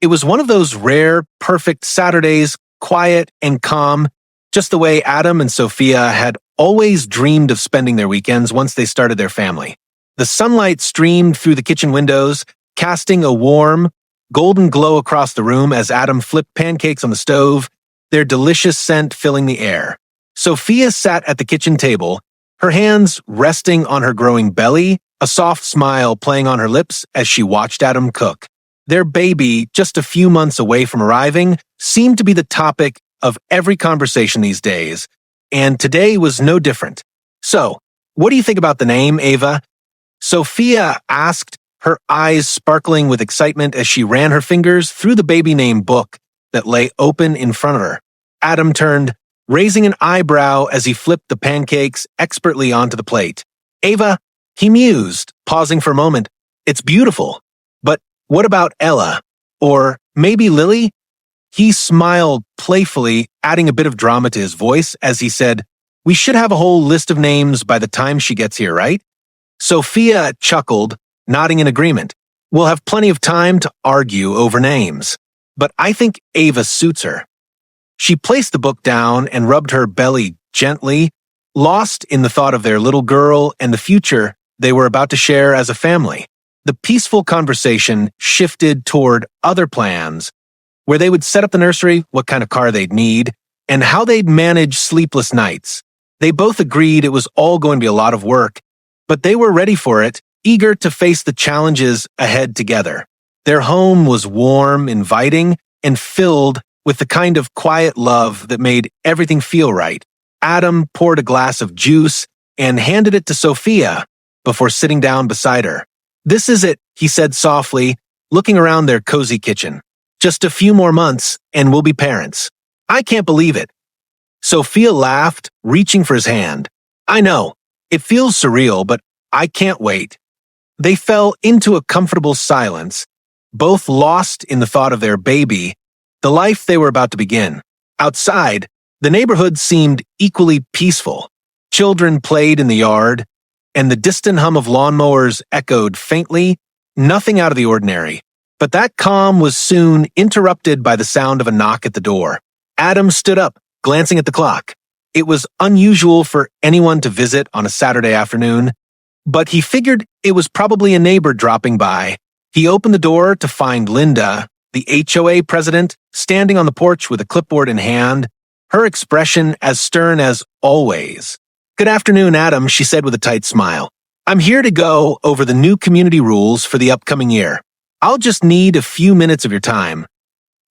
It was one of those rare, perfect Saturdays, quiet and calm, just the way Adam and Sophia had always dreamed of spending their weekends once they started their family. The sunlight streamed through the kitchen windows, casting a warm, golden glow across the room as Adam flipped pancakes on the stove, their delicious scent filling the air. Sophia sat at the kitchen table, her hands resting on her growing belly, a soft smile playing on her lips as she watched Adam cook. Their baby, just a few months away from arriving, seemed to be the topic of every conversation these days, and today was no different. "So, what do you think about the name, Ava?" Sophia asked, her eyes sparkling with excitement as she ran her fingers through the baby name book that lay open in front of her. Adam turned, raising an eyebrow as he flipped the pancakes expertly onto the plate. "Ava," he mused, pausing for a moment, "it's beautiful. But what about Ella? Or maybe Lily?" He smiled playfully, adding a bit of drama to his voice as he said, "We should have a whole list of names by the time she gets here, right?" Sophia chuckled, nodding in agreement. "We'll have plenty of time to argue over names. But I think Ava suits her." She placed the book down and rubbed her belly gently, lost in the thought of their little girl and the future they were about to share as a family. The peaceful conversation shifted toward other plans, where they would set up the nursery, what kind of car they'd need, and how they'd manage sleepless nights. They both agreed it was all going to be a lot of work, but they were ready for it, eager to face the challenges ahead together. Their home was warm, inviting, and filled with the kind of quiet love that made everything feel right. Adam poured a glass of juice and handed it to Sophia before sitting down beside her. "This is it," he said softly, looking around their cozy kitchen. "Just a few more months, and we'll be parents." "I can't believe it." Sophia laughed, reaching for his hand. "I know. It feels surreal, but I can't wait." They fell into a comfortable silence, both lost in the thought of their baby, the life they were about to begin. Outside, the neighborhood seemed equally peaceful. Children played in the yard, and the distant hum of lawnmowers echoed faintly, nothing out of the ordinary. But that calm was soon interrupted by the sound of a knock at the door. Adam stood up, glancing at the clock. It was unusual for anyone to visit on a Saturday afternoon, but he figured it was probably a neighbor dropping by. He opened the door to find Linda, the HOA president, standing on the porch with a clipboard in hand, her expression as stern as always. "Good afternoon, Adam," she said with a tight smile. "I'm here to go over the new community rules for the upcoming year. I'll just need a few minutes of your time."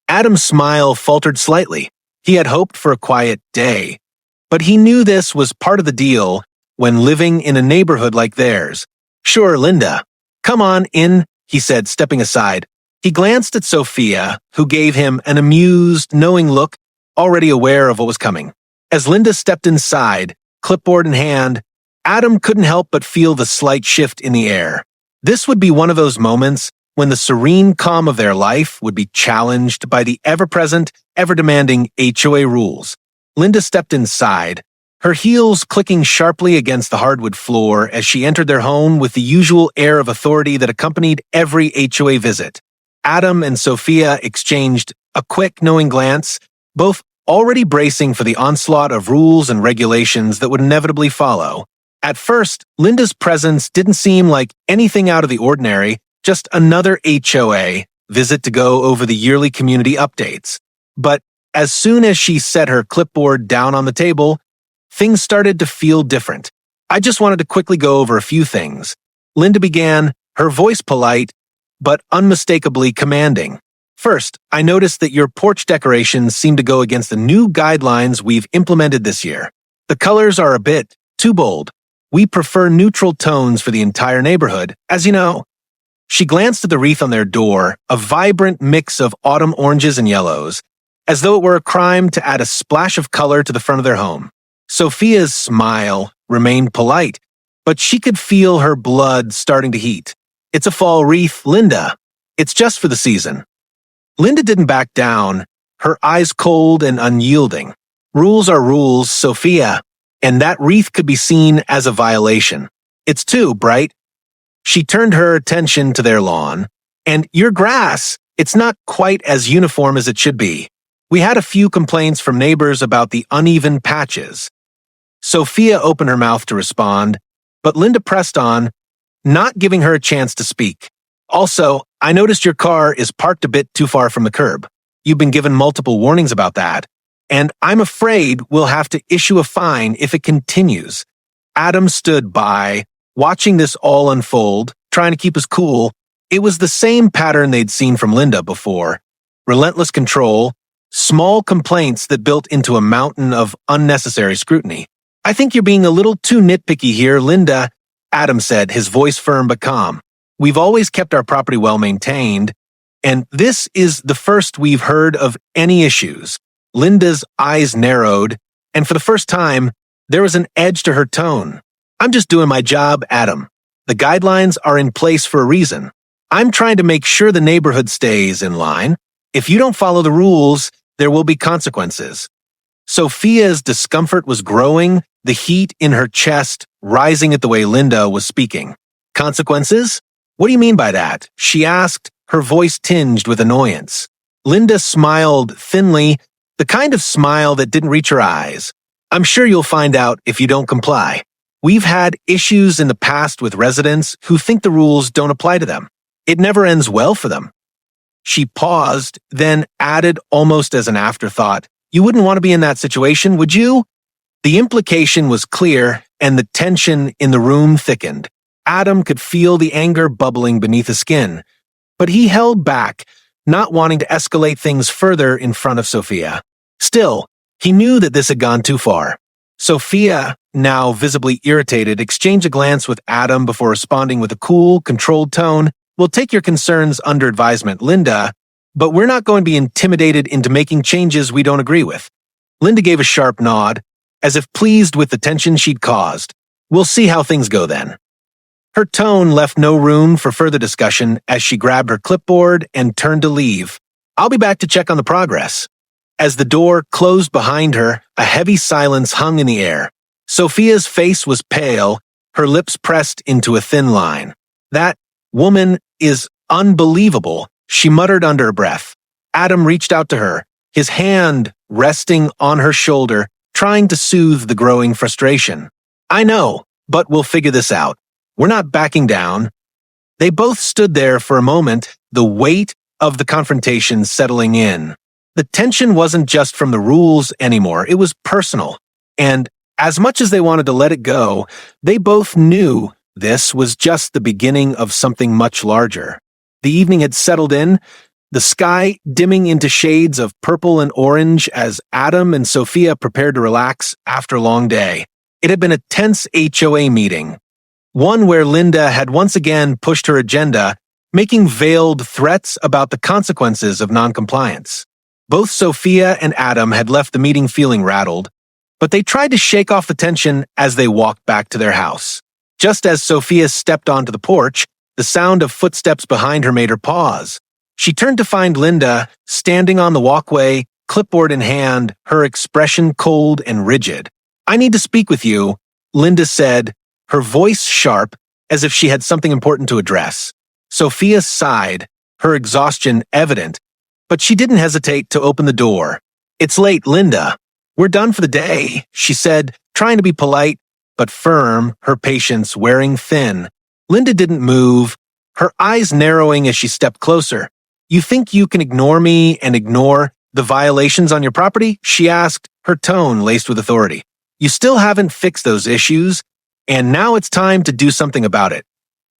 Adam's smile faltered slightly. He had hoped for a quiet day, but he knew this was part of the deal when living in a neighborhood like theirs. "Sure, Linda. Come on in," he said, stepping aside. He glanced at Sophia, who gave him an amused, knowing look, already aware of what was coming. As Linda stepped inside, clipboard in hand, Adam couldn't help but feel the slight shift in the air. This would be one of those moments when the serene calm of their life would be challenged by the ever-present, ever-demanding HOA rules. Linda stepped inside, her heels clicking sharply against the hardwood floor as she entered their home with the usual air of authority that accompanied every HOA visit. Adam and Sophia exchanged a quick, knowing glance, both already bracing for the onslaught of rules and regulations that would inevitably follow. At first, Linda's presence didn't seem like anything out of the ordinary, just another HOA visit to go over the yearly community updates. But as soon as she set her clipboard down on the table, things started to feel different. "I just wanted to quickly go over a few things," Linda began, her voice polite, but unmistakably commanding. "First, I noticed that your porch decorations seem to go against the new guidelines we've implemented this year. The colors are a bit too bold. We prefer neutral tones for the entire neighborhood, as you know." She glanced at the wreath on their door, a vibrant mix of autumn oranges and yellows, as though it were a crime to add a splash of color to the front of their home. Sophia's smile remained polite, but she could feel her blood starting to heat. "It's a fall wreath, Linda. It's just for the season." Linda didn't back down, her eyes cold and unyielding. "Rules are rules, Sophia, and that wreath could be seen as a violation. It's too bright." She turned her attention to their lawn. "And your grass, It's not quite as uniform as it should be. We had a few complaints from neighbors about the uneven patches. Sophia opened her mouth to respond, but Linda pressed on, not giving her a chance to speak. Also, I noticed your car is parked a bit too far from the curb. You've been given multiple warnings about that, and I'm afraid we'll have to issue a fine if it continues. Adam stood by, watching this all unfold, trying to keep us cool. It was the same pattern they'd seen from Linda before. Relentless control, small complaints that built into a mountain of unnecessary scrutiny. I think you're being a little too nitpicky here, Linda, Adam said, his voice firm but calm. We've always kept our property well maintained, and this is the first we've heard of any issues. Linda's eyes narrowed, and for the first time, there was an edge to her tone. I'm just doing my job, Adam. The guidelines are in place for a reason. I'm trying to make sure the neighborhood stays in line. If you don't follow the rules, there will be consequences. Sophia's discomfort was growing, the heat in her chest rising at the way Linda was speaking. Consequences? What do you mean by that? She asked, her voice tinged with annoyance. Linda smiled thinly, the kind of smile that didn't reach her eyes. I'm sure you'll find out if you don't comply. We've had issues in the past with residents who think the rules don't apply to them. It never ends well for them. She paused, then added almost as an afterthought, you wouldn't want to be in that situation, would you? The implication was clear, and the tension in the room thickened. Adam could feel the anger bubbling beneath his skin, but he held back, not wanting to escalate things further in front of Sophia. Still, he knew that this had gone too far. Sophia, now visibly irritated, exchanged a glance with Adam before responding with a cool, controlled tone. We'll take your concerns under advisement, Linda, but we're not going to be intimidated into making changes we don't agree with. Linda gave a sharp nod, as if pleased with the tension she'd caused. We'll see how things go then. Her tone left no room for further discussion as she grabbed her clipboard and turned to leave. I'll be back to check on the progress. As the door closed behind her, a heavy silence hung in the air. Sophia's face was pale, her lips pressed into a thin line. That woman is unbelievable, she muttered under her breath. Adam reached out to her, his hand resting on her shoulder, trying to soothe the growing frustration. I know, but we'll figure this out. We're not backing down. They both stood there for a moment, the weight of the confrontation settling in. The tension wasn't just from the rules anymore, it was personal. And as much as they wanted to let it go, they both knew this was just the beginning of something much larger. The evening had settled in, the sky dimming into shades of purple and orange as Adam and Sophia prepared to relax after a long day. It had been a tense HOA meeting, one where Linda had once again pushed her agenda, making veiled threats about the consequences of noncompliance. Both Sophia and Adam had left the meeting feeling rattled, but they tried to shake off the tension as they walked back to their house. Just as Sophia stepped onto the porch, the sound of footsteps behind her made her pause. She turned to find Linda standing on the walkway, clipboard in hand, her expression cold and rigid. I need to speak with you, Linda said, her voice sharp, as if she had something important to address. Sophia sighed, her exhaustion evident, but she didn't hesitate to open the door. It's late, Linda. We're done for the day, she said, trying to be polite, but firm, her patience wearing thin. Linda didn't move, her eyes narrowing as she stepped closer. You think you can ignore me and ignore the violations on your property? She asked, her tone laced with authority. You still haven't fixed those issues, and now it's time to do something about it.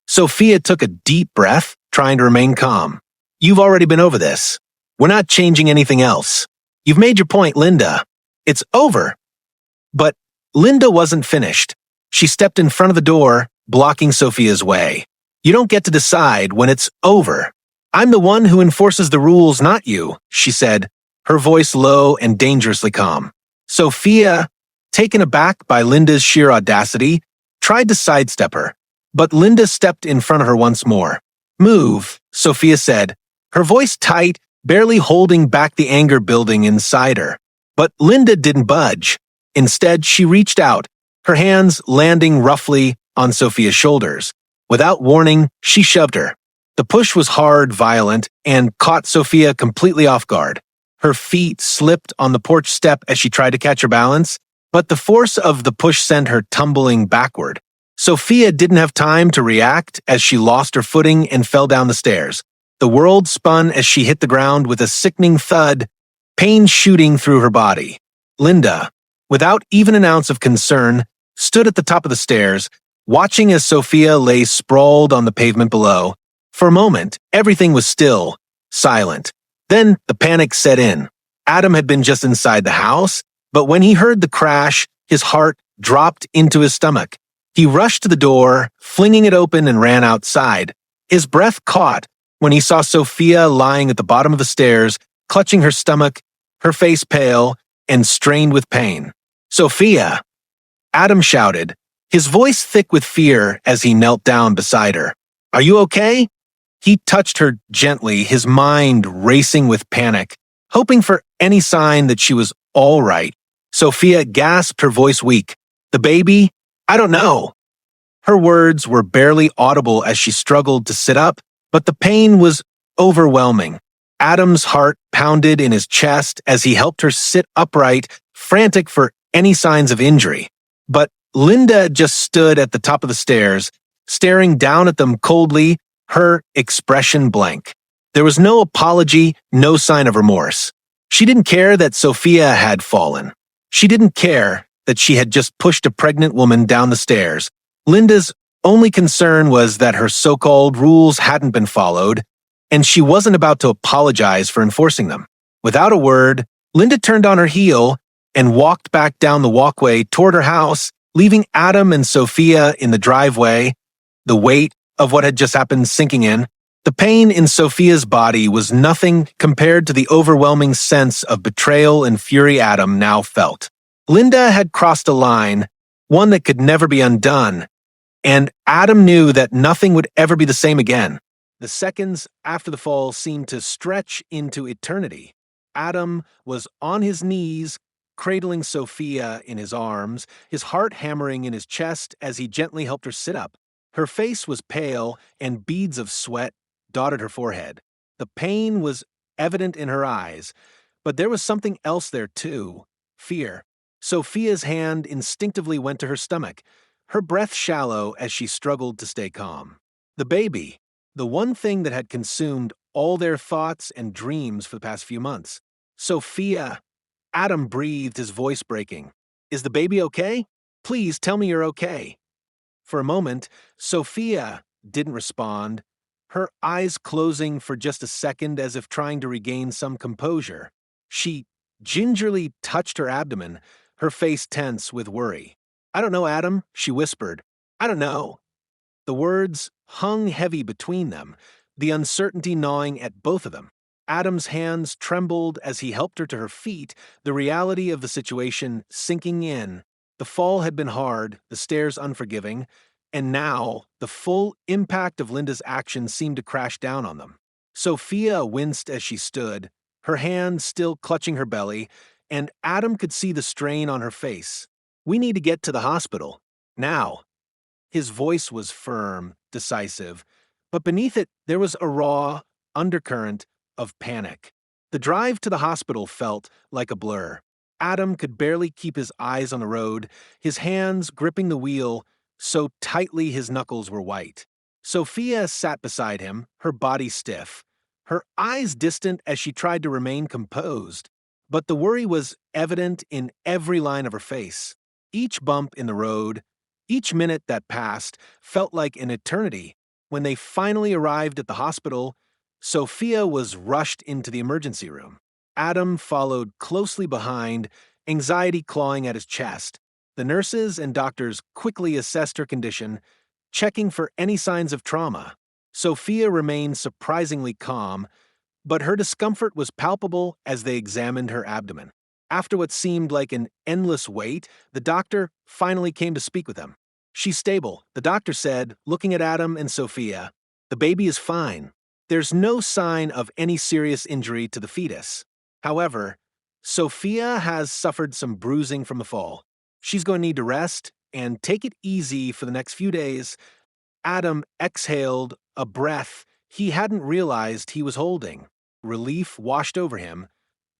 Sophia took a deep breath, trying to remain calm. You've already been over this. We're not changing anything else. You've made your point, Linda. It's over. But Linda wasn't finished. She stepped in front of the door, blocking Sophia's way. You don't get to decide when it's over. I'm the one who enforces the rules, not you, she said, her voice low and dangerously calm. Sophia, taken aback by Linda's sheer audacity, tried to sidestep her, but Linda stepped in front of her once more. Move, Sophia said, her voice tight, barely holding back the anger building inside her. But Linda didn't budge. Instead, she reached out, her hands landing roughly on Sophia's shoulders. Without warning, she shoved her. The push was hard, violent, and caught Sophia completely off guard. Her feet slipped on the porch step as she tried to catch her balance, but the force of the push sent her tumbling backward. Sophia didn't have time to react as she lost her footing and fell down the stairs. The world spun as she hit the ground with a sickening thud, pain shooting through her body. Linda, without even an ounce of concern, stood at the top of the stairs, watching as Sophia lay sprawled on the pavement below. For a moment, everything was still, silent. Then the panic set in. Adam had been just inside the house, but when he heard the crash, his heart dropped into his stomach. He rushed to the door, flinging it open, and ran outside. His breath caught when he saw Sophia lying at the bottom of the stairs, clutching her stomach, her face pale and strained with pain. "Sophia!" Adam shouted, his voice thick with fear as he knelt down beside her. "Are you okay?" He touched her gently, his mind racing with panic, hoping for any sign that she was all right. Sophia gasped, her voice weak. "The baby? I don't know." Her words were barely audible as she struggled to sit up, but the pain was overwhelming. Adam's heart pounded in his chest as he helped her sit upright, frantic for any signs of injury. But Linda just stood at the top of the stairs, staring down at them coldly, her expression blank. There was no apology, no sign of remorse. She didn't care that Sophia had fallen. She didn't care that she had just pushed a pregnant woman down the stairs. Linda's only concern was that her so-called rules hadn't been followed, and she wasn't about to apologize for enforcing them. Without a word, Linda turned on her heel and walked back down the walkway toward her house, leaving Adam and Sophia in the driveway, the weight of what had just happened sinking in. The pain in Sophia's body was nothing compared to the overwhelming sense of betrayal and fury Adam now felt. Linda had crossed a line, one that could never be undone, and Adam knew that nothing would ever be the same again. The seconds after the fall seemed to stretch into eternity. Adam was on his knees, cradling Sophia in his arms, his heart hammering in his chest as he gently helped her sit up. Her face was pale, and beads of sweat dotted her forehead. The pain was evident in her eyes, but there was something else there too: fear. Sophia's hand instinctively went to her stomach, her breath shallow as she struggled to stay calm. The baby, the one thing that had consumed all their thoughts and dreams for the past few months. "Sophia!" Adam breathed, his voice breaking. "Is the baby okay? Please tell me you're okay." For a moment, Sophia didn't respond, her eyes closing for just a second as if trying to regain some composure. She gingerly touched her abdomen, her face tense with worry. "I don't know, Adam," she whispered. "I don't know." The words hung heavy between them, the uncertainty gnawing at both of them. Adam's hands trembled as he helped her to her feet, the reality of the situation sinking in. The fall had been hard, the stairs unforgiving, and now the full impact of Linda's actions seemed to crash down on them. Sophia winced as she stood, her hand still clutching her belly, and Adam could see the strain on her face. "We need to get to the hospital. Now." His voice was firm, decisive, but beneath it there was a raw undercurrent of panic. The drive to the hospital felt like a blur. Adam could barely keep his eyes on the road, his hands gripping the wheel so tightly his knuckles were white. Sophia sat beside him, her body stiff, her eyes distant as she tried to remain composed. But the worry was evident in every line of her face. Each bump in the road, each minute that passed, felt like an eternity. When they finally arrived at the hospital, Sophia was rushed into the emergency room. Adam followed closely behind, anxiety clawing at his chest. The nurses and doctors quickly assessed her condition, checking for any signs of trauma. Sophia remained surprisingly calm, but her discomfort was palpable as they examined her abdomen. After what seemed like an endless wait, the doctor finally came to speak with them. "She's stable," the doctor said, looking at Adam and Sophia. "The baby is fine. There's no sign of any serious injury to the fetus. However, Sophia has suffered some bruising from the fall. She's going to need to rest and take it easy for the next few days." Adam exhaled, a breath he hadn't realized he was holding. Relief washed over him,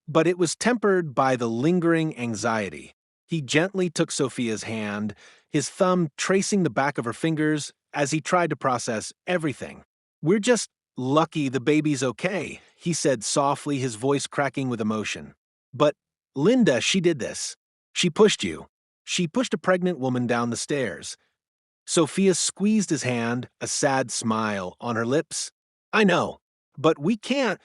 but it was tempered by the lingering anxiety. He gently took Sophia's hand, his thumb tracing the back of her fingers as he tried to process everything. "We're just lucky the baby's okay," he said softly, his voice cracking with emotion. "But Linda, she did this. She pushed you. She pushed a pregnant woman down the stairs." Sophia squeezed his hand, a sad smile on her lips. "I know, but we can't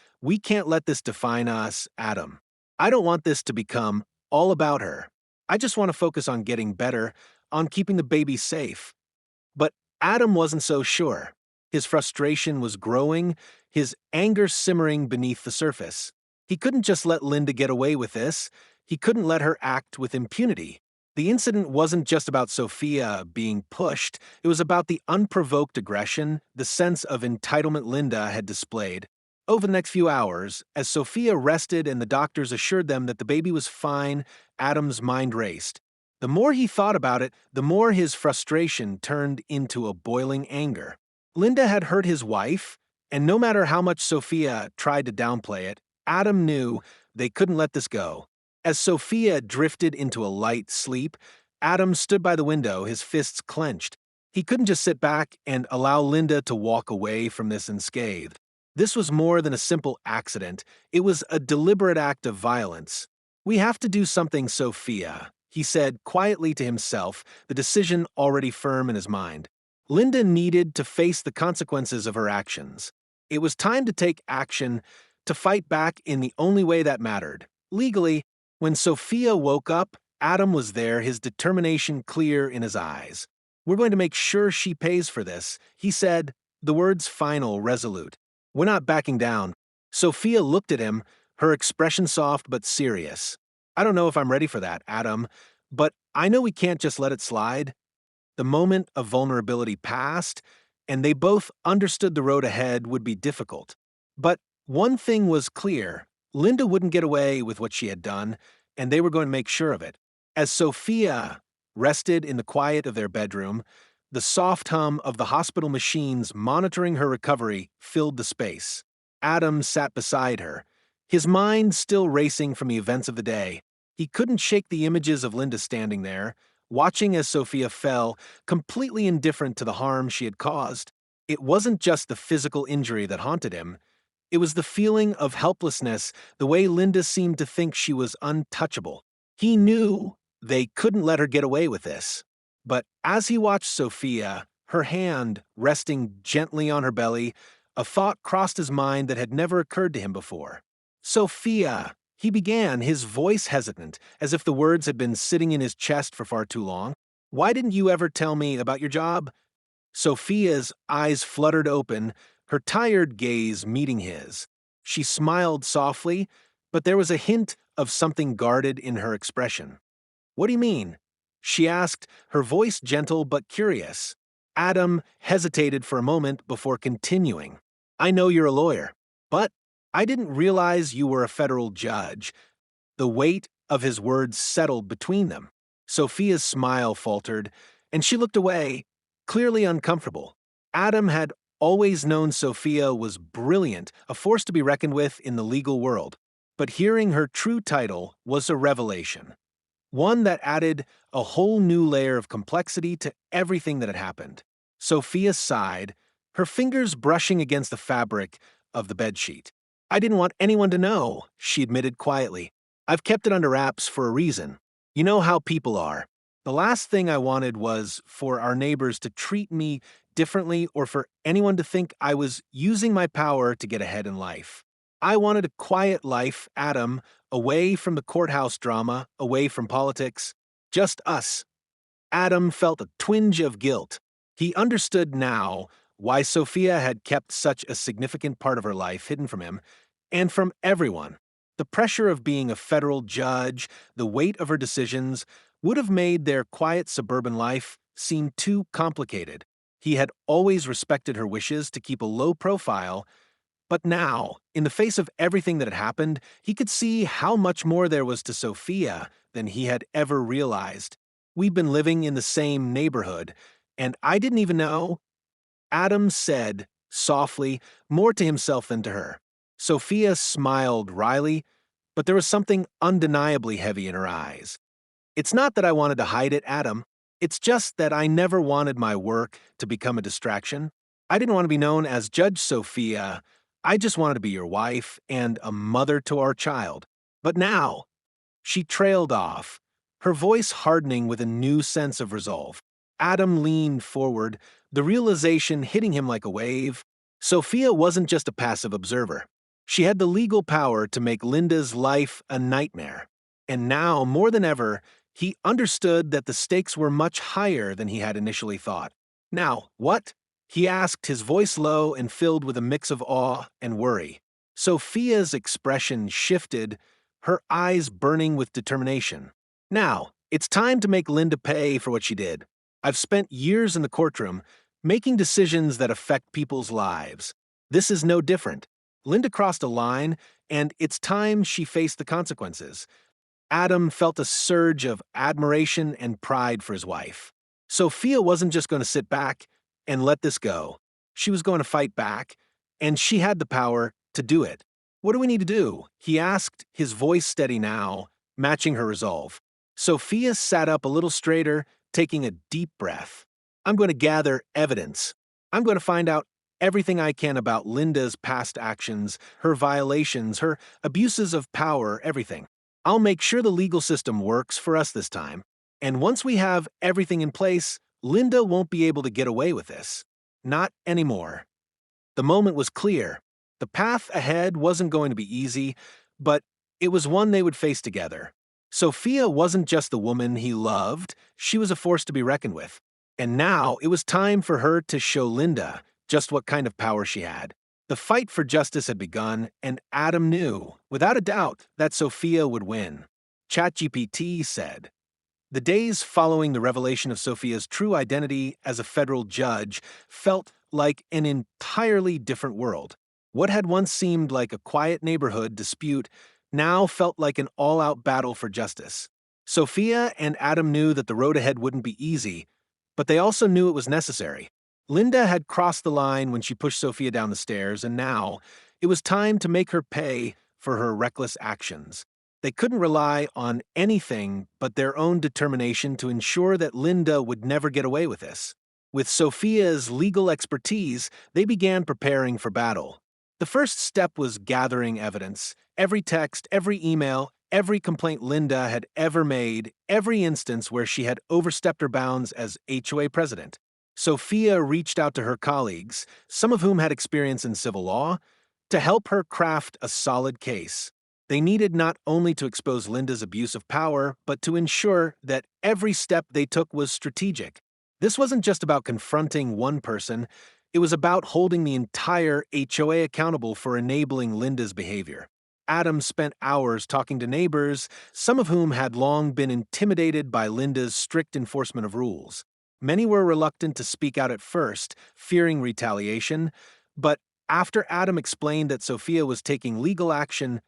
let this define us, Adam. I don't want this to become all about her. I just want to focus on getting better, on keeping the baby safe." But Adam wasn't so sure. His frustration was growing, his anger simmering beneath the surface. He couldn't just let Linda get away with this. He couldn't let her act with impunity. The incident wasn't just about Sophia being pushed, it was about the unprovoked aggression, the sense of entitlement Linda had displayed. Over the next few hours, as Sophia rested and the doctors assured them that the baby was fine, Adam's mind raced. The more he thought about it, the more his frustration turned into a boiling anger. Linda had hurt his wife, and no matter how much Sophia tried to downplay it, Adam knew they couldn't let this go. As Sophia drifted into a light sleep, Adam stood by the window, his fists clenched. He couldn't just sit back and allow Linda to walk away from this unscathed. This was more than a simple accident. It was a deliberate act of violence. "We have to do something, Sophia," he said quietly to himself, the decision already firm in his mind. Linda needed to face the consequences of her actions. It was time to take action, to fight back in the only way that mattered. Legally, when Sophia woke up, Adam was there, his determination clear in his eyes. "We're going to make sure she pays for this," he said, the words final, resolute. "We're not backing down." Sophia looked at him, her expression soft but serious. "I don't know if I'm ready for that, Adam, but I know we can't just let it slide." The moment of vulnerability passed, and they both understood the road ahead would be difficult. But one thing was clear: Linda wouldn't get away with what she had done, and they were going to make sure of it. As Sophia rested in the quiet of their bedroom, the soft hum of the hospital machines monitoring her recovery filled the space. Adam sat beside her, his mind still racing from the events of the day. He couldn't shake the images of Linda standing there, watching as Sophia fell, completely indifferent to the harm she had caused. It wasn't just the physical injury that haunted him. It was the feeling of helplessness, the way Linda seemed to think she was untouchable. He knew they couldn't let her get away with this. But as he watched Sophia, her hand resting gently on her belly, a thought crossed his mind that had never occurred to him before. "Sophia," he began, his voice hesitant, as if the words had been sitting in his chest for far too long. "Why didn't you ever tell me about your job?" Sophia's eyes fluttered open, her tired gaze meeting his. She smiled softly, but there was a hint of something guarded in her expression. "What do you mean?" she asked, her voice gentle but curious. Adam hesitated for a moment before continuing. "I know you're a lawyer, but I didn't realize you were a federal judge." The weight of his words settled between them. Sophia's smile faltered, and she looked away, clearly uncomfortable. Adam had always known Sophia was brilliant, a force to be reckoned with in the legal world, but hearing her true title was a revelation. One that added a whole new layer of complexity to everything that had happened. Sophia sighed, her fingers brushing against the fabric of the bedsheet. "I didn't want anyone to know," she admitted quietly. "I've kept it under wraps for a reason. You know how people are. The last thing I wanted was for our neighbors to treat me differently or for anyone to think I was using my power to get ahead in life. I wanted a quiet life, Adam, away from the courthouse drama, away from politics. Just us." Adam felt a twinge of guilt. He understood now why Sophia had kept such a significant part of her life hidden from him, and from everyone. The pressure of being a federal judge, the weight of her decisions, would have made their quiet suburban life seem too complicated. He had always respected her wishes to keep a low profile, but now, in the face of everything that had happened, he could see how much more there was to Sophia than he had ever realized. "We've been living in the same neighborhood, and I didn't even know." Adam said softly, more to himself than to her. Sophia smiled wryly, but there was something undeniably heavy in her eyes. It's not that I wanted to hide it, Adam. It's just that I never wanted my work to become a distraction. I didn't want to be known as Judge Sophia. I just wanted to be your wife and a mother to our child. But now, she trailed off, her voice hardening with a new sense of resolve. Adam leaned forward, the realization hitting him like a wave. Sophia wasn't just a passive observer. She had the legal power to make Linda's life a nightmare. And now, more than ever, he understood that the stakes were much higher than he had initially thought. Now, what? He asked, his voice low and filled with a mix of awe and worry. Sophia's expression shifted, her eyes burning with determination. Now, it's time to make Linda pay for what she did. I've spent years in the courtroom making decisions that affect people's lives. This is no different. Linda crossed a line, and it's time she faced the consequences. Adam felt a surge of admiration and pride for his wife. Sophia wasn't just going to sit back and let this go. She was going to fight back, and she had the power to do it. What do we need to do? He asked, his voice steady now, matching her resolve. Sophia sat up a little straighter, taking a deep breath. I'm going to gather evidence. I'm going to find out everything I can about Linda's past actions, her violations, her abuses of power, everything. I'll make sure the legal system works for us this time. And once we have everything in place, Linda won't be able to get away with this. Not anymore. The moment was clear. The path ahead wasn't going to be easy, but it was one they would face together. Sophia wasn't just the woman he loved, she was a force to be reckoned with. And now it was time for her to show Linda just what kind of power she had. The fight for justice had begun, and Adam knew, without a doubt, that Sophia would win. ChatGPT said, "The days following the revelation of Sophia's true identity as a federal judge felt like an entirely different world. What had once seemed like a quiet neighborhood dispute now felt like an all-out battle for justice. Sophia and Adam knew that the road ahead wouldn't be easy, but they also knew it was necessary. Linda had crossed the line when she pushed Sophia down the stairs, and now it was time to make her pay for her reckless actions. They couldn't rely on anything but their own determination to ensure that Linda would never get away with this. With Sophia's legal expertise, they began preparing for battle. The first step was gathering evidence. Every text, every email, every complaint Linda had ever made, every instance where she had overstepped her bounds as HOA president. Sophia reached out to her colleagues, some of whom had experience in civil law, to help her craft a solid case. They needed not only to expose Linda's abuse of power, but to ensure that every step they took was strategic. This wasn't just about confronting one person, it was about holding the entire HOA accountable for enabling Linda's behavior. Adam spent hours talking to neighbors, some of whom had long been intimidated by Linda's strict enforcement of rules. Many were reluctant to speak out at first, fearing retaliation, but after Adam explained that Sophia was taking legal action,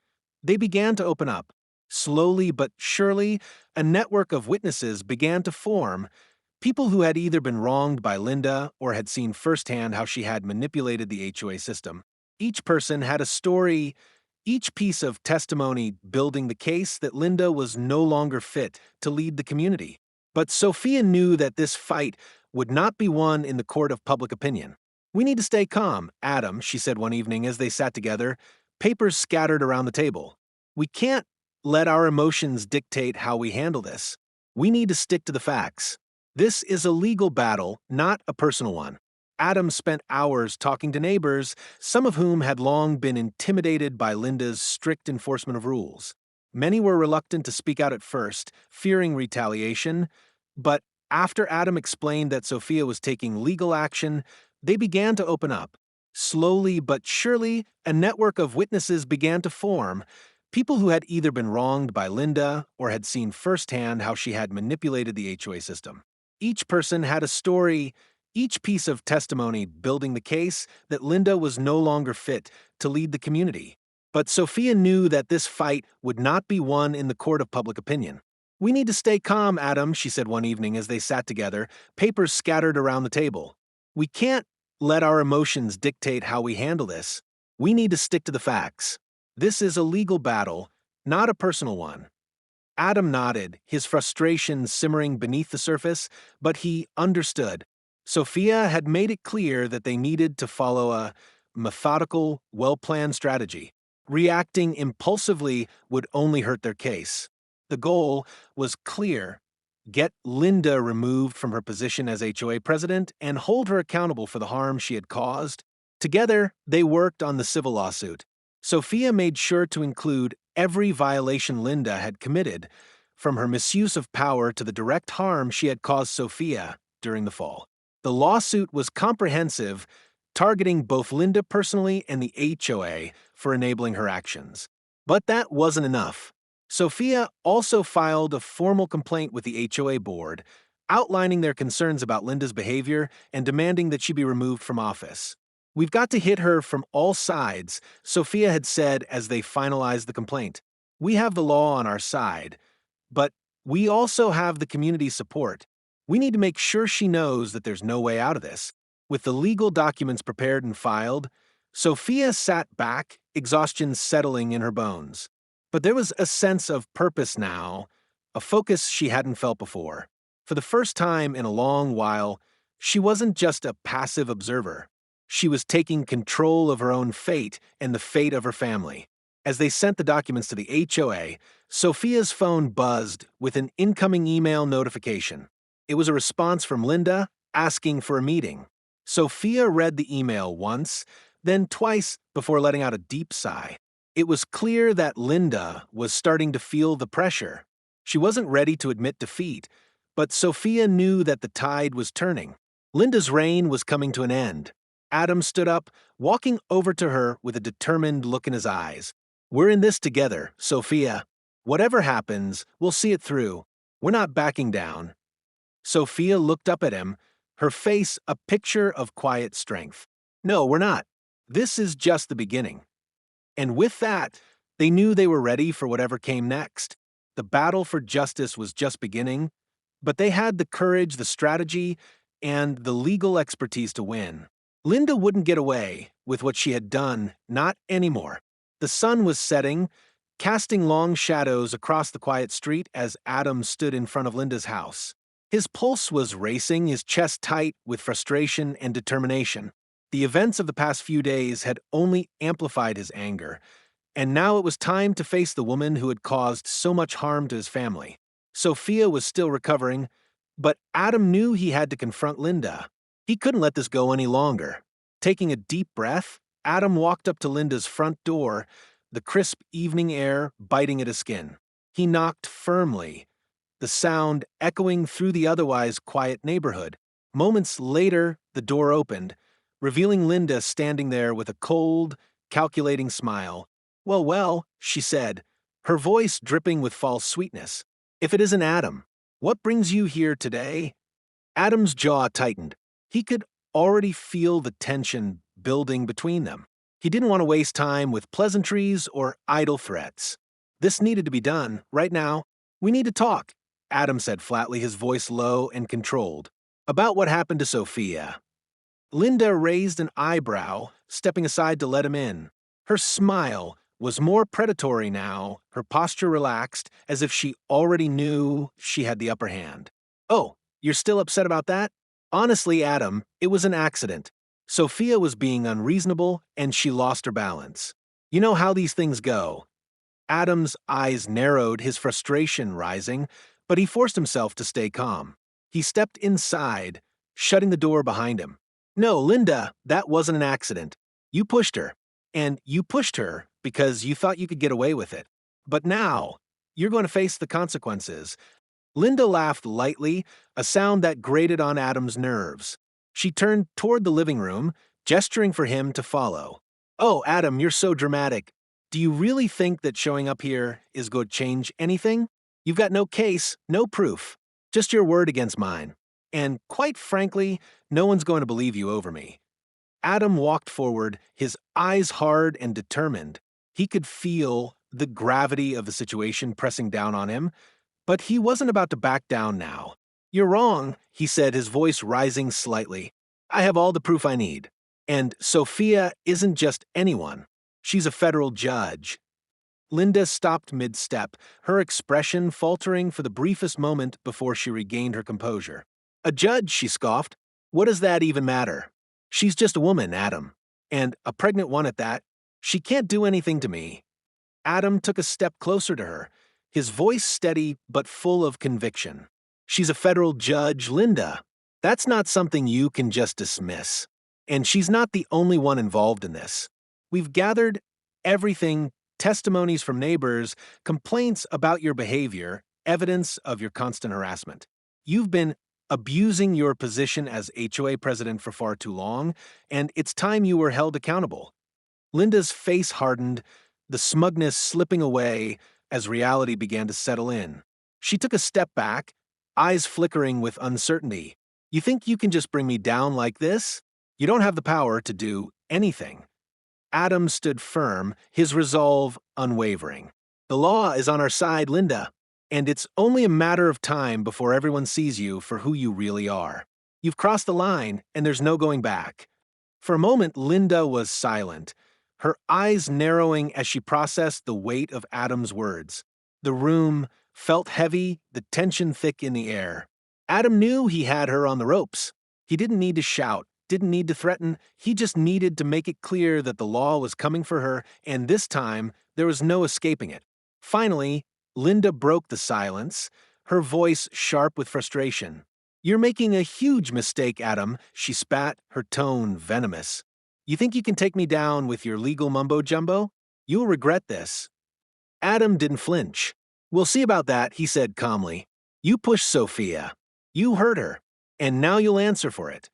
they began to open up. Slowly but surely, a network of witnesses began to form, people who had either been wronged by Linda or had seen firsthand how she had manipulated the HOA system. Each person had a story, each piece of testimony building the case that Linda was no longer fit to lead the community. But Sophia knew that this fight would not be won in the court of public opinion. "We need to stay calm, Adam," she said one evening as they sat together, papers scattered around the table. "We can't let our emotions dictate how we handle this. We need to stick to the facts. This is a legal battle, not a personal one." Adam spent hours talking to neighbors, some of whom had long been intimidated by Linda's strict enforcement of rules. Many were reluctant to speak out at first, fearing retaliation, but after Adam explained that Sophia was taking legal action, they began to open up. Slowly but surely, a network of witnesses began to form, people who had either been wronged by Linda or had seen firsthand how she had manipulated the HOA system. Each person had a story, each piece of testimony building the case that Linda was no longer fit to lead the community. But Sophia knew that this fight would not be won in the court of public opinion. "We need to stay calm, Adam," she said one evening as they sat together, papers scattered around the table. "We can't let our emotions dictate how we handle this. We need to stick to the facts. This is a legal battle, not a personal one. Adam nodded, his frustration simmering beneath the surface, but he understood. Sophia had made it clear that they needed to follow a methodical, well-planned strategy. Reacting impulsively would only hurt their case. The goal was clear: get Linda removed from her position as HOA president and hold her accountable for the harm she had caused. Together, they worked on the civil lawsuit. Sophia made sure to include every violation Linda had committed, from her misuse of power to the direct harm she had caused Sophia during the fall. The lawsuit was comprehensive, targeting both Linda personally and the HOA for enabling her actions. But that wasn't enough. Sophia also filed a formal complaint with the HOA board, outlining their concerns about Linda's behavior and demanding that she be removed from office. "We've got to hit her from all sides," Sophia had said as they finalized the complaint. "We have the law on our side, but we also have the community support. We need to make sure she knows that there's no way out of this." With the legal documents prepared and filed, Sophia sat back, exhaustion settling in her bones. But there was a sense of purpose now, a focus she hadn't felt before. For the first time in a long while, she wasn't just a passive observer. She was taking control of her own fate and the fate of her family. As they sent the documents to the HOA, Sophia's phone buzzed with an incoming email notification. It was a response from Linda asking for a meeting. Sophia read the email once, then twice before letting out a deep sigh. It was clear that Linda was starting to feel the pressure. She wasn't ready to admit defeat, but Sophia knew that the tide was turning. Linda's reign was coming to an end. Adam stood up, walking over to her with a determined look in his eyes. "We're in this together, Sophia. Whatever happens, we'll see it through. We're not backing down." Sophia looked up at him, her face a picture of quiet strength. "No, we're not. This is just the beginning." And with that, they knew they were ready for whatever came next. The battle for justice was just beginning, but they had the courage, the strategy, and the legal expertise to win. Linda wouldn't get away with what she had done, not anymore. The sun was setting, casting long shadows across the quiet street as Adam stood in front of Linda's house. His pulse was racing, his chest tight with frustration and determination. The events of the past few days had only amplified his anger, and now it was time to face the woman who had caused so much harm to his family. Sophia was still recovering, but Adam knew he had to confront Linda. He couldn't let this go any longer. Taking a deep breath, Adam walked up to Linda's front door, the crisp evening air biting at his skin. He knocked firmly, the sound echoing through the otherwise quiet neighborhood. Moments later, the door opened, revealing Linda standing there with a cold, calculating smile. Well, she said, her voice dripping with false sweetness. "If it isn't Adam, what brings you here today?" Adam's jaw tightened. He could already feel the tension building between them. He didn't want to waste time with pleasantries or idle threats. This needed to be done, right now. "We need to talk," Adam said flatly, his voice low and controlled. "About what happened to Sophia." Linda raised an eyebrow, stepping aside to let him in. Her smile was more predatory now, her posture relaxed, as if she already knew she had the upper hand. "Oh, you're still upset about that?" "Honestly, Adam, it was an accident. Sophia was being unreasonable, and she lost her balance. You know how these things go." Adam's eyes narrowed, his frustration rising, but he forced himself to stay calm. He stepped inside, shutting the door behind him. "No, Linda, that wasn't an accident. You pushed her. And you pushed her because you thought you could get away with it. But now, you're going to face the consequences." Linda laughed lightly, a sound that grated on Adam's nerves. She turned toward the living room, gesturing for him to follow. "Oh, Adam, you're so dramatic. Do you really think that showing up here is going to change anything? You've got no case, no proof, just your word against mine. And quite frankly, no one's going to believe you over me." Adam walked forward, his eyes hard and determined. He could feel the gravity of the situation pressing down on him, but he wasn't about to back down now. "You're wrong," he said, his voice rising slightly. I have all the proof I need. And Sophia isn't just anyone. She's a federal judge. Linda stopped mid-step, her expression faltering for the briefest moment before she regained her composure. A judge, she scoffed. What does that even matter? She's just a woman, Adam. And a pregnant one at that. She can't do anything to me. Adam took a step closer to her, his voice steady but full of conviction. She's a federal judge, Linda. That's not something you can just dismiss. And she's not the only one involved in this. We've gathered everything: testimonies from neighbors, complaints about your behavior, evidence of your constant harassment. You've been abusing your position as HOA president for far too long, and it's time you were held accountable. Linda's face hardened, the smugness slipping away as reality began to settle in. She took a step back, eyes flickering with uncertainty. You think you can just bring me down like this? You don't have the power to do anything. Adam stood firm, his resolve unwavering. The law is on our side, Linda, and it's only a matter of time before everyone sees you for who you really are. You've crossed the line, and there's no going back. For a moment, Linda was silent, her eyes narrowing as she processed the weight of Adam's words. The room felt heavy, the tension thick in the air. Adam knew he had her on the ropes. He didn't need to shout, didn't need to threaten. He just needed to make it clear that the law was coming for her, and this time there was no escaping it. Finally, Linda broke the silence, her voice sharp with frustration. You're making a huge mistake, Adam, she spat, her tone venomous. You think you can take me down with your legal mumbo-jumbo? You'll regret this. Adam didn't flinch. We'll see about that, he said calmly. You pushed Sophia. You hurt her. And now you'll answer for it.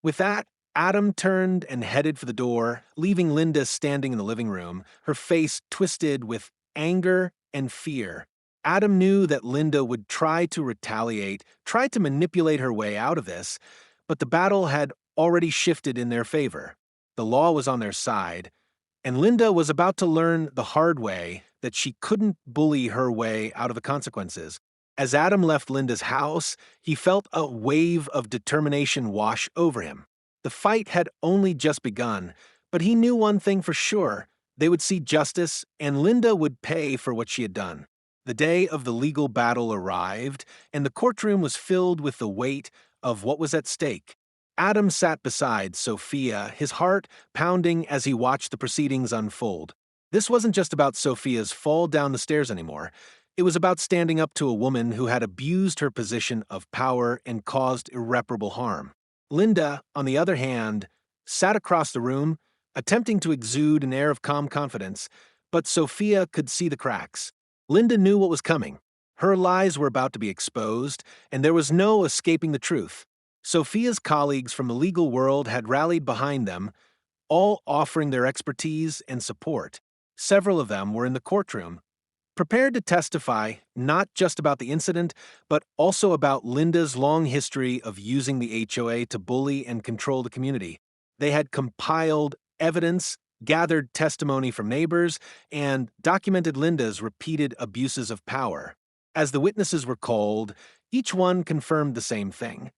With that, Adam turned and headed for the door, leaving Linda standing in the living room, her face twisted with anger and fear. Adam knew that Linda would try to retaliate, try to manipulate her way out of this, but the battle had already shifted in their favor. The law was on their side, and Linda was about to learn the hard way that she couldn't bully her way out of the consequences. As Adam left Linda's house, he felt a wave of determination wash over him. The fight had only just begun, but he knew one thing for sure: they would see justice, and Linda would pay for what she had done. The day of the legal battle arrived, and the courtroom was filled with the weight of what was at stake. Adam sat beside Sophia, his heart pounding as he watched the proceedings unfold. This wasn't just about Sophia's fall down the stairs anymore. It was about standing up to a woman who had abused her position of power and caused irreparable harm. Linda, on the other hand, sat across the room, attempting to exude an air of calm confidence, but Sophia could see the cracks. Linda knew what was coming. Her lies were about to be exposed, and there was no escaping the truth. Sophia's colleagues from the legal world had rallied behind them, all offering their expertise and support. Several of them were in the courtroom, prepared to testify not just about the incident, but also about Linda's long history of using the HOA to bully and control the community. They had compiled evidence, gathered testimony from neighbors, and documented Linda's repeated abuses of power. As the witnesses were called, each one confirmed the same thing.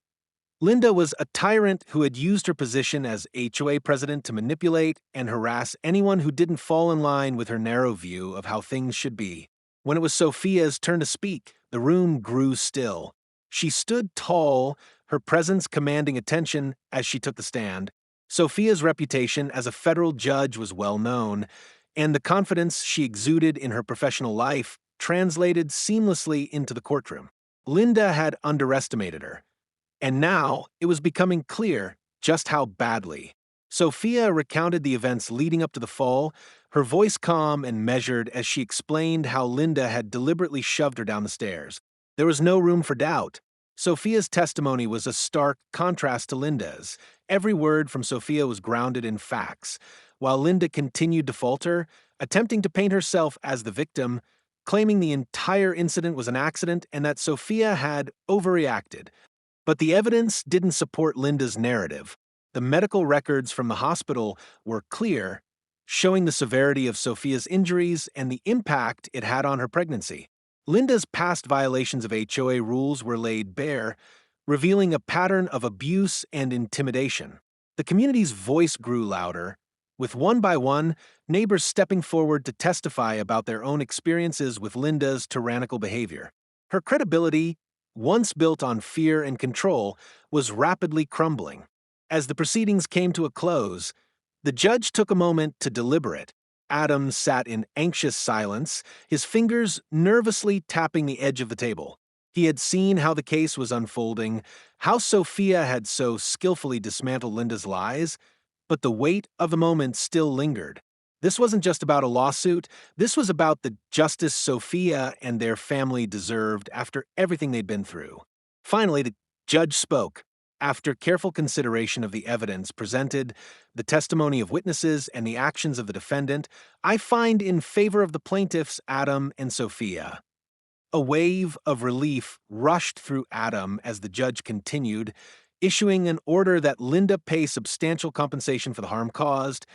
Linda was a tyrant who had used her position as HOA president to manipulate and harass anyone who didn't fall in line with her narrow view of how things should be. When it was Sophia's turn to speak, the room grew still. She stood tall, her presence commanding attention as she took the stand. Sophia's reputation as a federal judge was well known, and the confidence she exuded in her professional life translated seamlessly into the courtroom. Linda had underestimated her, and now it was becoming clear just how badly. Sophia recounted the events leading up to the fall, her voice calm and measured as she explained how Linda had deliberately shoved her down the stairs. There was no room for doubt. Sophia's testimony was a stark contrast to Linda's. Every word from Sophia was grounded in facts, while Linda continued to falter, attempting to paint herself as the victim, claiming the entire incident was an accident and that Sophia had overreacted. But the evidence didn't support Linda's narrative. The medical records from the hospital were clear, showing the severity of Sophia's injuries and the impact it had on her pregnancy. Linda's past violations of HOA rules were laid bare, revealing a pattern of abuse and intimidation. The community's voice grew louder, with one by one, neighbors stepping forward to testify about their own experiences with Linda's tyrannical behavior. Her credibility, once built on fear and control, was rapidly crumbling. As the proceedings came to a close, the judge took a moment to deliberate. Adam sat in anxious silence, his fingers nervously tapping the edge of the table. He had seen how the case was unfolding, how Sophia had so skillfully dismantled Linda's lies, but the weight of the moment still lingered. This wasn't just about a lawsuit, this was about the justice Sophia and their family deserved after everything they'd been through. Finally, the judge spoke. After careful consideration of the evidence presented, the testimony of witnesses, and the actions of the defendant, I find in favor of the plaintiffs Adam and Sophia. A wave of relief rushed through Adam as the judge continued, issuing an order that Linda pay substantial compensation for the harm caused,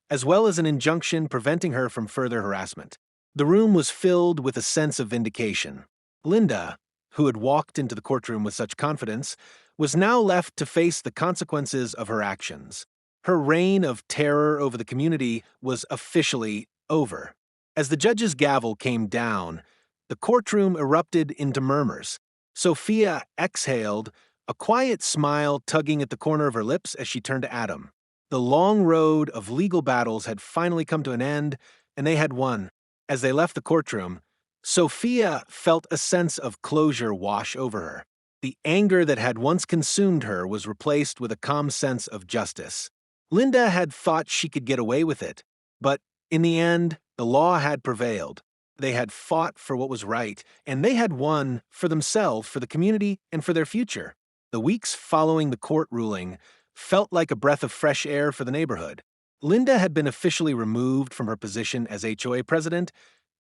as well as an injunction preventing her from further harassment. The room was filled with a sense of vindication. Linda, who had walked into the courtroom with such confidence, was now left to face the consequences of her actions. Her reign of terror over the community was officially over. As the judge's gavel came down, the courtroom erupted into murmurs. Sophia exhaled, a quiet smile tugging at the corner of her lips as she turned to Adam. The long road of legal battles had finally come to an end, and they had won. As they left the courtroom, Sophia felt a sense of closure wash over her. The anger that had once consumed her was replaced with a calm sense of justice. Linda had thought she could get away with it, but in the end, the law had prevailed. They had fought for what was right, and they had won for themselves, for the community, and for their future. The weeks following the court ruling felt like a breath of fresh air for the neighborhood. Linda had been officially removed from her position as HOA president,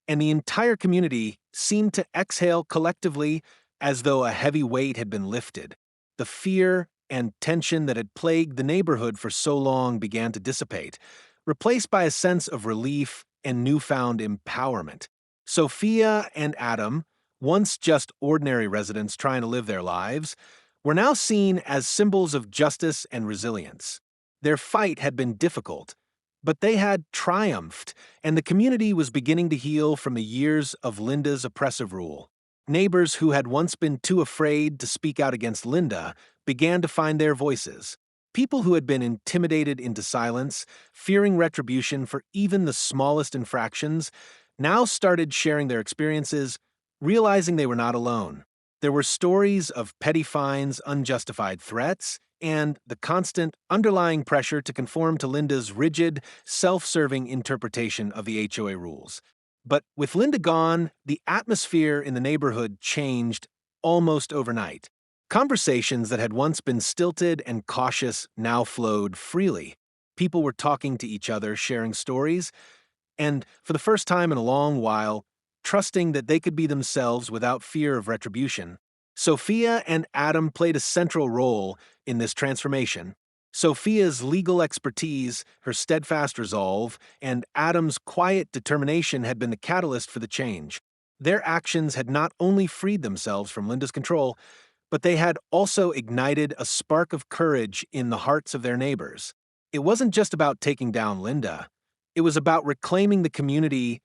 and the entire community seemed to exhale collectively as though a heavy weight had been lifted. The fear and tension that had plagued the neighborhood for so long began to dissipate, replaced by a sense of relief and newfound empowerment. Sophia and Adam, once just ordinary residents trying to live their lives, were now seen as symbols of justice and resilience. Their fight had been difficult, but they had triumphed, and the community was beginning to heal from the years of Linda's oppressive rule. Neighbors who had once been too afraid to speak out against Linda began to find their voices. People who had been intimidated into silence, fearing retribution for even the smallest infractions, now started sharing their experiences, realizing they were not alone. There were stories of petty fines, unjustified threats, and the constant underlying pressure to conform to Linda's rigid, self-serving interpretation of the HOA rules. But with Linda gone, the atmosphere in the neighborhood changed almost overnight. Conversations that had once been stilted and cautious now flowed freely. People were talking to each other, sharing stories, and for the first time in a long while, trusting that they could be themselves without fear of retribution. Sophia and Adam played a central role in this transformation. Sophia's legal expertise, her steadfast resolve, and Adam's quiet determination had been the catalyst for the change. Their actions had not only freed themselves from Linda's control, but they had also ignited a spark of courage in the hearts of their neighbors. It wasn't just about taking down Linda. It was about reclaiming the community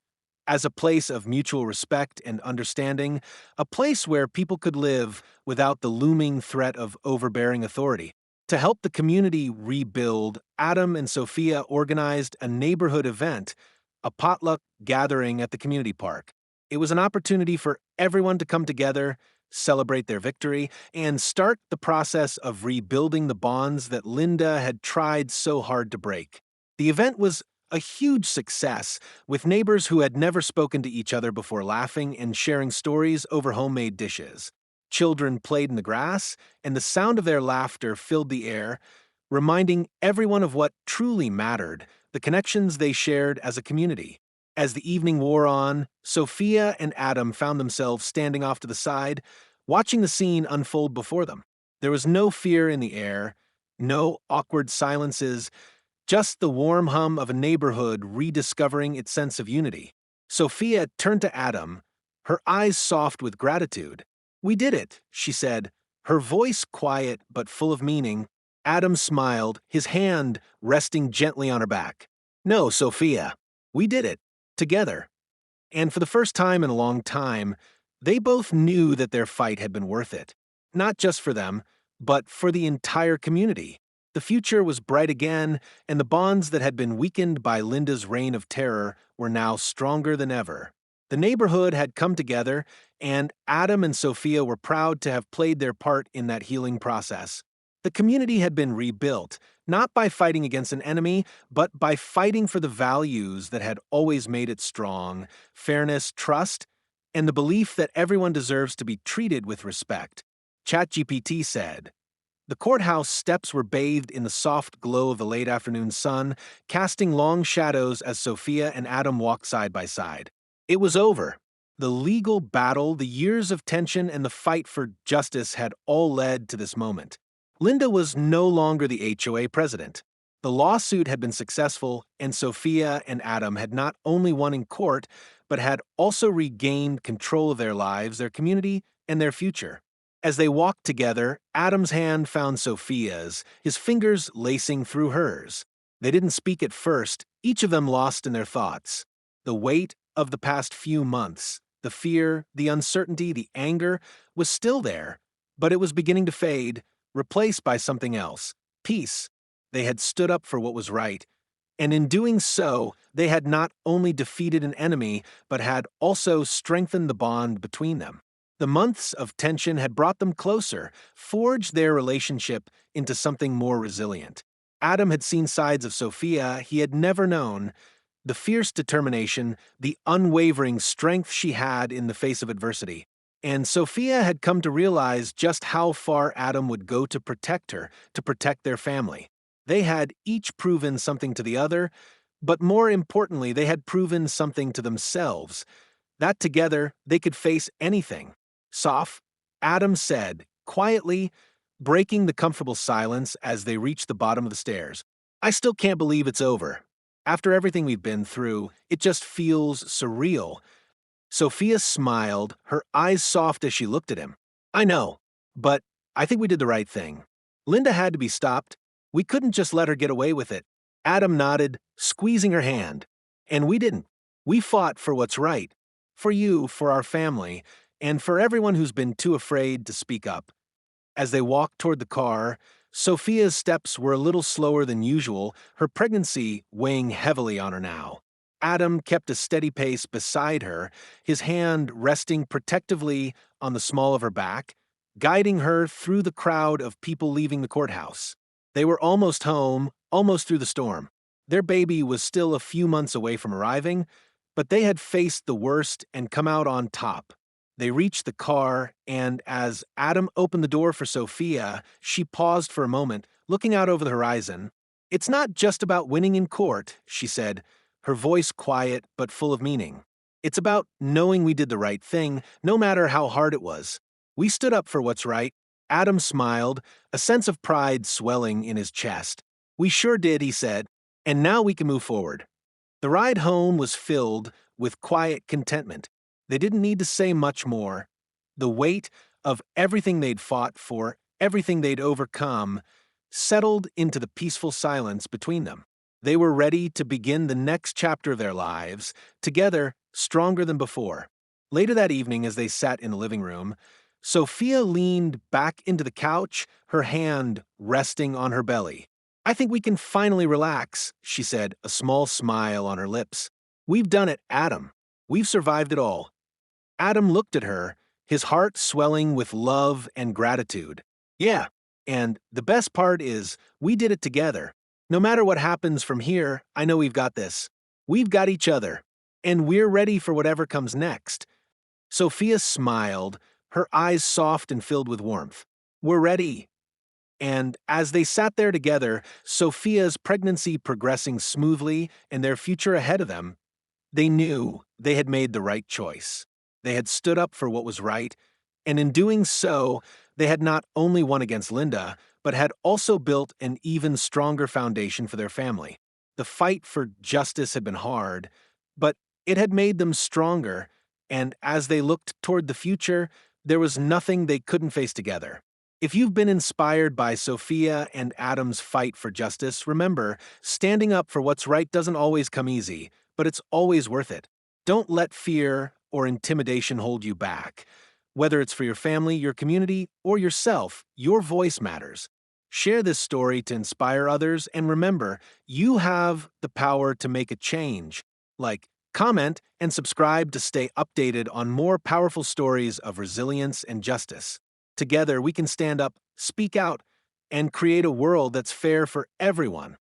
as a place of mutual respect and understanding, a place where people could live without the looming threat of overbearing authority. To help the community rebuild, Adam and Sophia organized a neighborhood event, a potluck gathering at the community park. It was an opportunity for everyone to come together, celebrate their victory, and start the process of rebuilding the bonds that Linda had tried so hard to break. The event was a huge success, with neighbors who had never spoken to each other before laughing and sharing stories over homemade dishes. Children played in the grass, and the sound of their laughter filled the air, reminding everyone of what truly mattered, the connections they shared as a community. As the evening wore on, Sophia and Adam found themselves standing off to the side, watching the scene unfold before them. There was no fear in the air, no awkward silences, just the warm hum of a neighborhood rediscovering its sense of unity. Sophia turned to Adam, her eyes soft with gratitude. "We did it," she said, Her voice quiet but full of meaning, Adam smiled, his hand resting gently on her back. No, Sophia. We did it. Together. And for the first time in a long time, they both knew that their fight had been worth it. Not just for them, but for the entire community. The future was bright again, and the bonds that had been weakened by Linda's reign of terror were now stronger than ever. The neighborhood had come together, and Adam and Sophia were proud to have played their part in that healing process. The community had been rebuilt, not by fighting against an enemy, but by fighting for the values that had always made it strong: fairness, trust, and the belief that everyone deserves to be treated with respect. ChatGPT said, the courthouse steps were bathed in the soft glow of the late afternoon sun, casting long shadows as Sophia and Adam walked side by side. It was over. The legal battle, the years of tension, and the fight for justice had all led to this moment. Linda was no longer the HOA president. The lawsuit had been successful, and Sophia and Adam had not only won in court, but had also regained control of their lives, their community, and their future. As they walked together, Adam's hand found Sophia's, his fingers lacing through hers. They didn't speak at first, each of them lost in their thoughts. The weight of the past few months, the fear, the uncertainty, the anger, was still there, but it was beginning to fade, replaced by something else: peace. They had stood up for what was right, and in doing so, they had not only defeated an enemy, but had also strengthened the bond between them. The months of tension had brought them closer, forged their relationship into something more resilient. Adam had seen sides of Sophia he had never known: the fierce determination, the unwavering strength she had in the face of adversity. And Sophia had come to realize just how far Adam would go to protect her, to protect their family. They had each proven something to the other, but more importantly, they had proven something to themselves, that together they could face anything. Soph, Adam said, quietly, breaking the comfortable silence as they reached the bottom of the stairs, I still can't believe it's over. After everything we've been through, it just feels surreal. Sophia smiled, her eyes soft as she looked at him. I know, but I think we did the right thing. Linda had to be stopped. We couldn't just let her get away with it. Adam nodded, squeezing her hand. And we didn't. We fought for what's right. For you, for our family, and for everyone who's been too afraid to speak up. As they walked toward the car, Sophia's steps were a little slower than usual, her pregnancy weighing heavily on her now. Adam kept a steady pace beside her, his hand resting protectively on the small of her back, guiding her through the crowd of people leaving the courthouse. They were almost home, almost through the storm. Their baby was still a few months away from arriving, but they had faced the worst and come out on top. They reached the car, and as Adam opened the door for Sophia, she paused for a moment, looking out over the horizon. It's not just about winning in court, she said, her voice quiet but full of meaning. It's about knowing we did the right thing, no matter how hard it was. We stood up for what's right. Adam smiled, a sense of pride swelling in his chest. We sure did, he said, and now we can move forward. The ride home was filled with quiet contentment. They didn't need to say much more. The weight of everything they'd fought for, everything they'd overcome, settled into the peaceful silence between them. They were ready to begin the next chapter of their lives, together, stronger than before. Later that evening, as they sat in the living room, Sophia leaned back into the couch, her hand resting on her belly. I think we can finally relax, she said, a small smile on her lips. We've done it, Adam. We've survived it all. Adam looked at her, his heart swelling with love and gratitude. Yeah, and the best part is, we did it together. No matter what happens from here, I know we've got this. We've got each other, and we're ready for whatever comes next. Sophia smiled, her eyes soft and filled with warmth. We're ready. And as they sat there together, Sophia's pregnancy progressing smoothly and their future ahead of them, they knew they had made the right choice. They had stood up for what was right, and in doing so, they had not only won against Linda, but had also built an even stronger foundation for their family. The fight for justice had been hard, but it had made them stronger, and as they looked toward the future, there was nothing they couldn't face together. If you've been inspired by Sophia and Adam's fight for justice, remember, standing up for what's right doesn't always come easy, but it's always worth it. Don't let fear or intimidation hold you back. Whether it's for your family, your community, or yourself, your voice matters. Share this story to inspire others, and remember, you have the power to make a change. Like, comment, and subscribe to stay updated on more powerful stories of resilience and justice. Together, we can stand up, speak out, and create a world that's fair for everyone.